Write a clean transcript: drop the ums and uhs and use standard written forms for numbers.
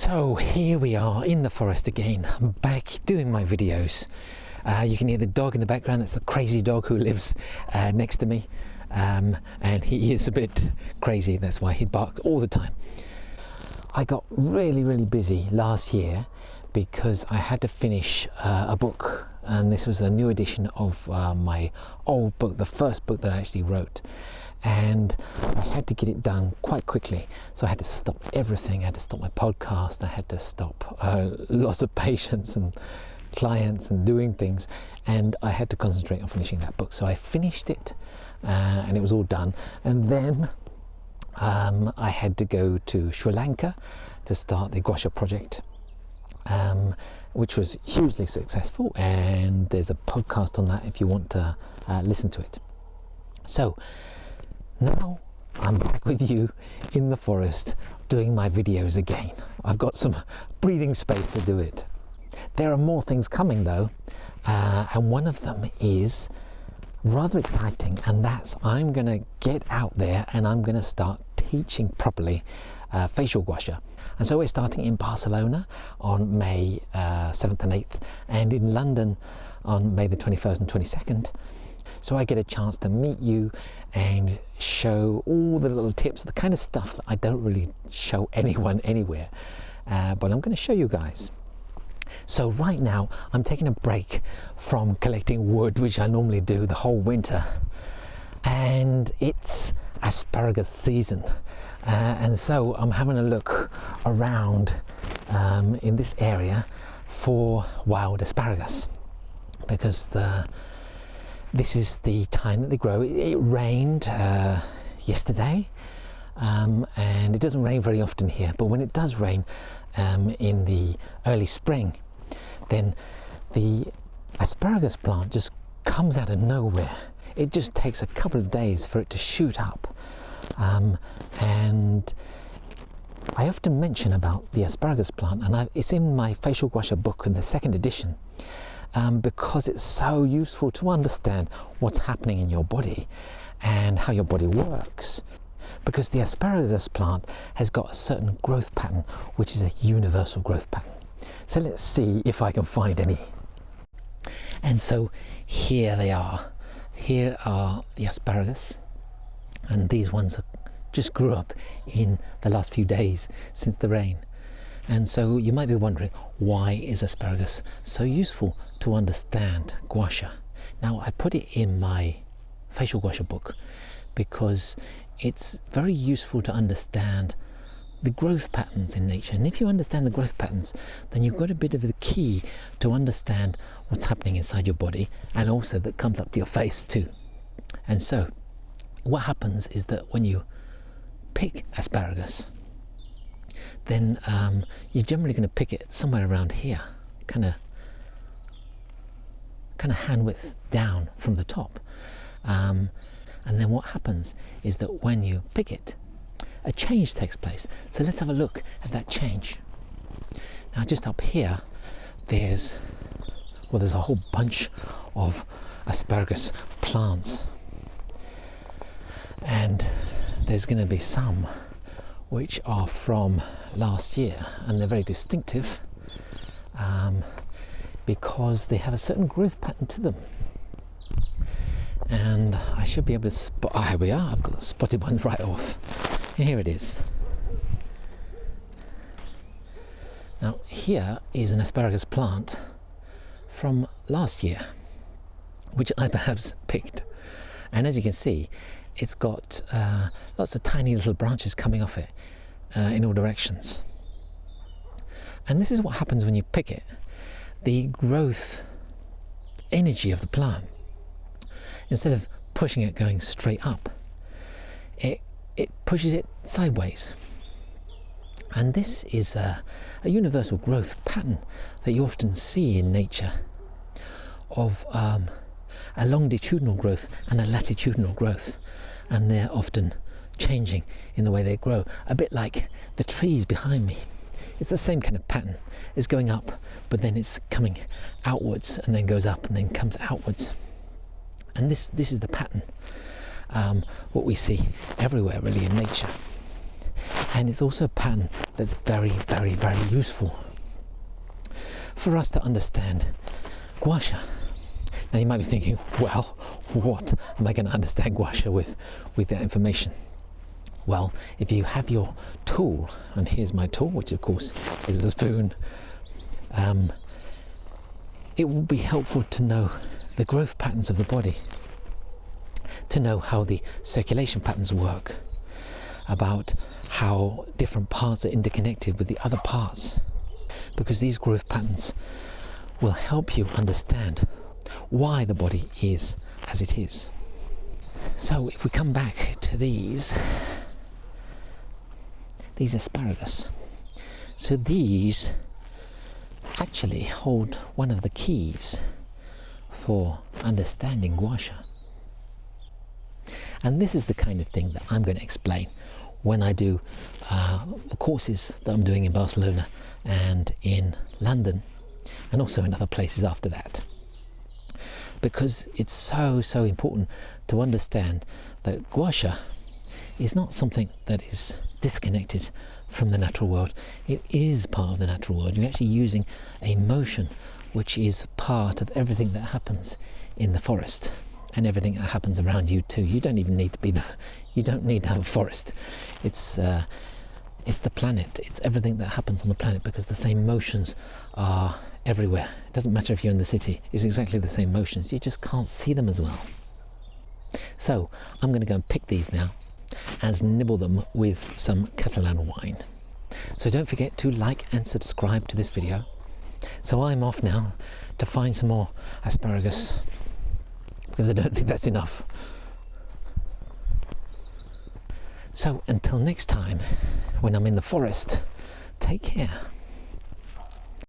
So here we are in the forest again. I'm back doing my videos. You can hear the dog in the background. That's the crazy dog who lives next to me, and he is a bit crazy. That's why he barks all the time. I got really busy last year because I had to finish a book, and this was a new edition of my old book, the first book that I actually wrote. And I had to get it done quite quickly, so I had to stop everything. I had to stop my podcast, I had to stop lots of patients and clients and doing things, and I had to concentrate on finishing that book. So I finished it and it was all done, and then I had to go to Sri Lanka to start the gua sha project, which was hugely successful, and there's a podcast on that if you want to listen to it. So now I'm back with you in the forest doing my videos again. I've got some breathing space to do it. There are more things coming though, and one of them is rather exciting, and that's I'm going to get out there and I'm going to start teaching properly facial gua sha. And so we're starting in Barcelona on May 7th and 8th, and in London on May the 21st and 22nd. So I get a chance to meet you and show all the little tips, the kind of stuff that I don't really show anyone anywhere, but I'm going to show you guys. So right now I'm taking a break from collecting wood, which I normally do the whole winter, and it's asparagus season, and so I'm having a look around in this area for wild asparagus, because this is the time that they grow. It rained yesterday, and it doesn't rain very often here, but when it does rain in the early spring, then the asparagus plant just comes out of nowhere. It just takes a couple of days for it to shoot up, and I often mention about the asparagus plant, and it's in my facial gua sha book in the second edition. Because it's so useful to understand what's happening in your body and how your body works. Because the asparagus plant has got a certain growth pattern, which is a universal growth pattern. So let's see if I can find any. And so here they are. Here are the asparagus, and these ones just grew up in the last few days since the rain. And so you might be wondering, why is asparagus so useful to understand gua sha? Now, I put it in my facial gua sha book because it's very useful to understand the growth patterns in nature. And if you understand the growth patterns, then you've got a bit of the key to understand what's happening inside your body, and also that comes up to your face too. And so what happens is that when you pick asparagus, then you're generally going to pick it somewhere around here, kind of hand width down from the top, and then what happens is that when you pick it, a change takes place. So let's have a look at that change. Now, just up here there's a whole bunch of asparagus plants, and there's going to be some which are from last year, and they're very distinctive because they have a certain growth pattern to them. And I should be able to spot, here we are, I've got spotted one right off. Here it is. Now here is an asparagus plant from last year, which I perhaps picked, and as you can see, it's got lots of tiny little branches coming off it in all directions. And this is what happens when you pick it. The growth energy of the plant, instead of pushing it going straight up, it pushes it sideways. And this is a universal growth pattern that you often see in nature, of a longitudinal growth and a latitudinal growth, and they're often changing in the way they grow, a bit like the trees behind me. It's the same kind of pattern. It's going up, but then it's coming outwards, and then goes up and then comes outwards. And this is the pattern, what we see everywhere really in nature. And it's also a pattern that's very, very, very useful for us to understand gua sha. Now you might be thinking, well, what am I going to understand gua sha with that information? Well, if you have your tool, and here's my tool, which of course is a spoon, it will be helpful to know the growth patterns of the body, to know how the circulation patterns work, about how different parts are interconnected with the other parts, because these growth patterns will help you understand why the body is as it is. So if we come back to these asparagus, so these actually hold one of the keys for understanding gua sha. And this is the kind of thing that I'm going to explain when I do the courses that I'm doing in Barcelona and in London, and also in other places after that. Because it's so important to understand that gua sha is not something that is disconnected from the natural world. It is part of the natural world. You're actually using a motion which is part of everything that happens in the forest and everything that happens around you too. You don't even need to be there. You don't need to have a forest. It's the planet. It's everything that happens on the planet, because the same motions are everywhere. It doesn't matter if you're in the city. It's exactly the same motions. You just can't see them as well. So I'm going to go and pick these now and nibble them with some Catalan wine. So don't forget to like and subscribe to this video. So I'm off now to find some more asparagus, because I don't think that's enough. So until next time, when I'm in the forest, take care.